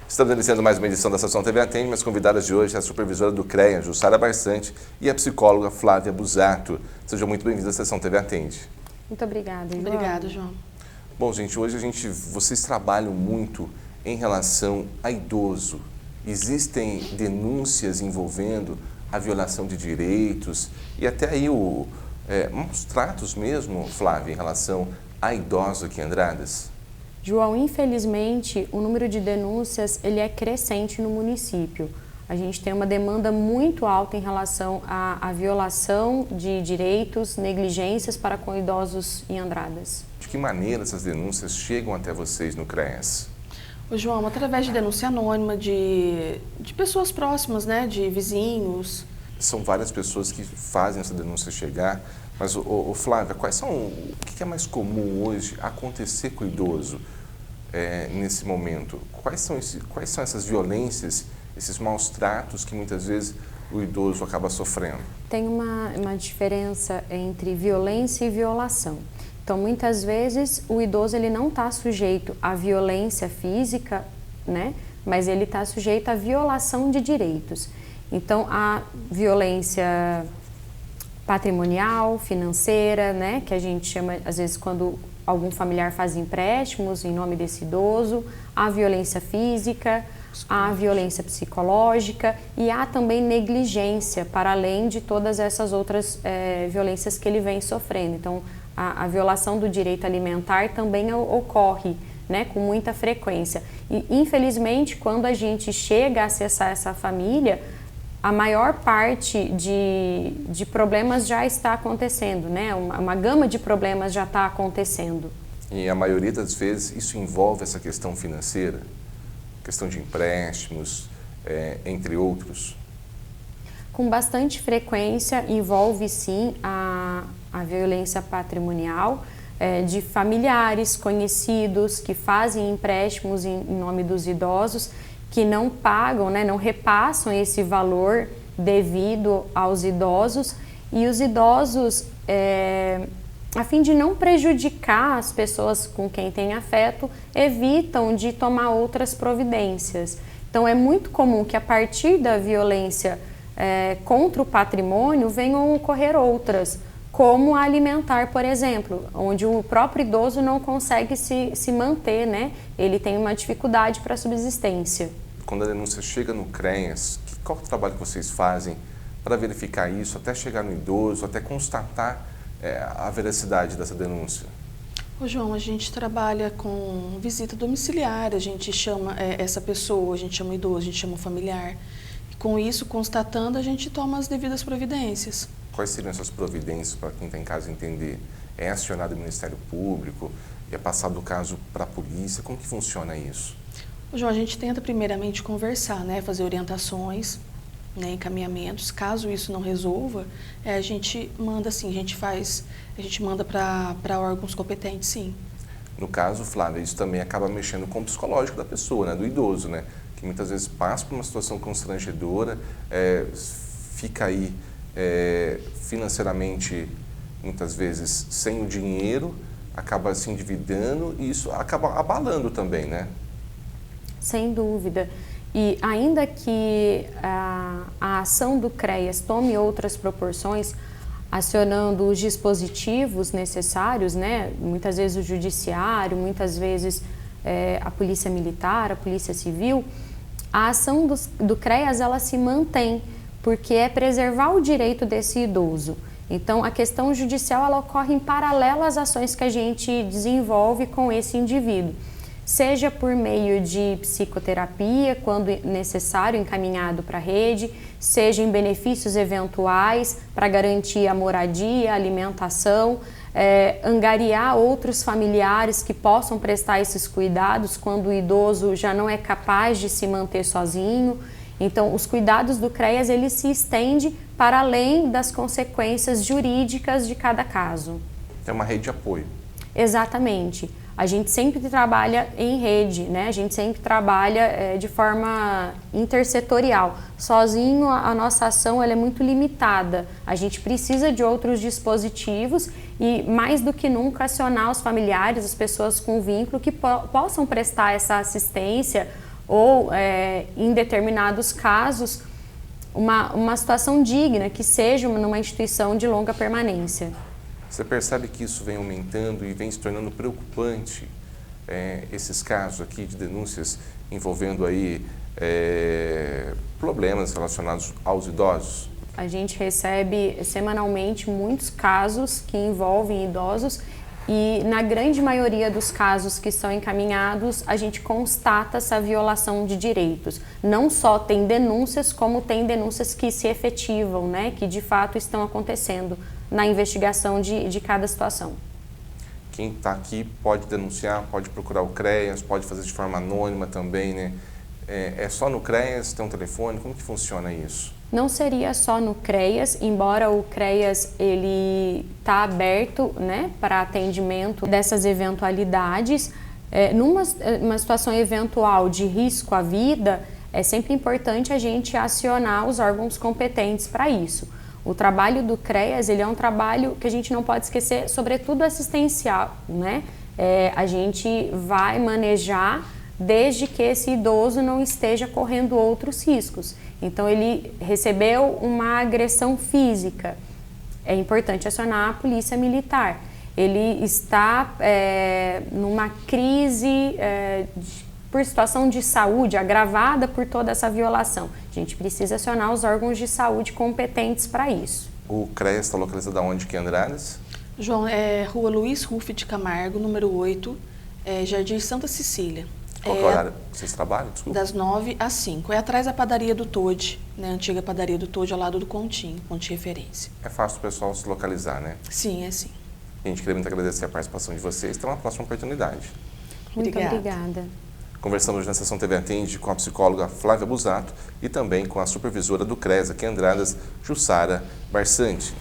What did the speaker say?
Estamos iniciando mais uma edição da Estação TV Atende, mas convidadas de hoje é a supervisora do CREA, Jussara Barçante, e a psicóloga Flávia Busato. Sejam muito bem-vindos à Estação TV Atende. Muito obrigada, João. Obrigada, João. Bom, gente, hoje vocês trabalham muito em relação a idoso. Existem denúncias envolvendo a violação de direitos e até aí maus tratos mesmo, Flávia, em relação a idosos aqui em Andradas? João, infelizmente, o número de denúncias ele é crescente no município. A gente tem uma demanda muito alta em relação à violação de direitos, negligências para com idosos em Andradas. De que maneira essas denúncias chegam até vocês no CREAS? Ô, João, através de denúncia anônima de pessoas próximas, né, de vizinhos. São várias pessoas que fazem essa denúncia chegar, mas, Flávia, o que é mais comum hoje acontecer com o idoso nesse momento? Quais são essas violências, esses maus tratos que muitas vezes o idoso acaba sofrendo? Tem uma diferença entre violência e violação. Então, muitas vezes, o idoso ele não está sujeito à violência física, né? Mas ele está sujeito à violação de direitos. Então, a violência patrimonial, financeira, né? Que a gente chama, às vezes, quando algum familiar faz empréstimos em nome desse idoso, a violência física, a violência psicológica e há também negligência, para além de todas essas outras violências que ele vem sofrendo. Então, a violação do direito alimentar também ocorre, né, com muita frequência. E, infelizmente, quando a gente chega a acessar essa família, a maior parte de problemas já está acontecendo, né? Uma gama de problemas já está acontecendo. E a maioria das vezes isso envolve essa questão financeira, questão de empréstimos, entre outros? Com bastante frequência envolve sim a violência patrimonial de familiares, conhecidos que fazem empréstimos em nome dos idosos, que não pagam, né, não repassam esse valor devido aos idosos e os idosos, a fim de não prejudicar as pessoas com quem tem afeto, evitam de tomar outras providências. Então é muito comum que a partir da violência contra o patrimônio venham ocorrer outras, como a alimentar, por exemplo, onde o próprio idoso não consegue se manter, né? Ele tem uma dificuldade para a subsistência. Quando a denúncia chega no CREAS, qual é o trabalho que vocês fazem para verificar isso, até chegar no idoso, até constatar a veracidade dessa denúncia? Ô, João, a gente trabalha com visita domiciliar, a gente chama essa pessoa, a gente chama o idoso, a gente chama o familiar. E com isso, constatando, a gente toma as devidas providências. Quais seriam essas providências para quem está em casa entender? É acionado o Ministério Público? É passado o caso para a polícia? Como que funciona isso? Ô, João, a gente tenta primeiramente conversar, né, fazer orientações, né, encaminhamentos. Caso isso não resolva, a gente manda assim, a gente manda para órgãos competentes, sim. No caso, Flávia, isso também acaba mexendo com o psicológico da pessoa, né, do idoso, né, que muitas vezes passa por uma situação constrangedora, fica aí financeiramente, muitas vezes, sem o dinheiro, acaba se endividando e isso acaba abalando também, né? Sem dúvida. E ainda que a ação do CREAS tome outras proporções, acionando os dispositivos necessários, né? Muitas vezes o judiciário, muitas vezes a polícia militar, a polícia civil, a ação do CREAS ela se mantém, porque é preservar o direito desse idoso. Então, a questão judicial ela ocorre em paralelo às ações que a gente desenvolve com esse indivíduo. Seja por meio de psicoterapia, quando necessário, encaminhado para a rede, seja em benefícios eventuais para garantir a moradia, a alimentação, angariar outros familiares que possam prestar esses cuidados quando o idoso já não é capaz de se manter sozinho. Então, os cuidados do CREAS, ele se estende para além das consequências jurídicas de cada caso. É uma rede de apoio. Exatamente. A gente sempre trabalha em rede, né? A gente sempre trabalha de forma intersetorial. Sozinho, a nossa ação ela é muito limitada. A gente precisa de outros dispositivos e, mais do que nunca, acionar os familiares, as pessoas com vínculo que possam prestar essa assistência ou, em determinados casos, uma situação digna, que seja numa instituição de longa permanência. Você percebe que isso vem aumentando e vem se tornando preocupante, esses casos aqui de denúncias envolvendo aí problemas relacionados aos idosos? A gente recebe semanalmente muitos casos que envolvem idosos e, na grande maioria dos casos que são encaminhados, a gente constata essa violação de direitos. Não só tem denúncias, como tem denúncias que se efetivam, né, que de fato estão acontecendo na investigação de cada situação. Quem está aqui pode denunciar, pode procurar o CREAS, pode fazer de forma anônima também, né? É só no CREAS, tem um telefone, como que funciona isso? Não seria só no CREAS, embora o CREAS ele está aberto, né, para atendimento dessas eventualidades. Numa situação eventual de risco à vida, é sempre importante a gente acionar os órgãos competentes para isso. O trabalho do CREAS ele é um trabalho que a gente não pode esquecer, sobretudo assistencial, né? A gente vai manejar desde que esse idoso não esteja correndo outros riscos. Então, ele recebeu uma agressão física, é importante acionar a polícia militar. Ele está numa crise por situação de saúde agravada por toda essa violação. A gente precisa acionar os órgãos de saúde competentes para isso. O CREAS está localizado aonde aqui em Andradas? João, Rua Luiz Ruff de Camargo, número 8, Jardim Santa Cecília. Qual que é o horário que vocês trabalham? Desculpa. Das 9 às 5. É atrás da padaria do Tode, né? A antiga padaria do Tode, ao lado do Continho, ponto de referência. É fácil o pessoal se localizar, né? Sim, é sim. A gente queria muito agradecer a participação de vocês. Até uma próxima oportunidade. Muito obrigada. Conversamos na Sessão TV Atende com a psicóloga Flávia Busato e também com a supervisora do CREAS aqui em Andradas, Jussara Barsante.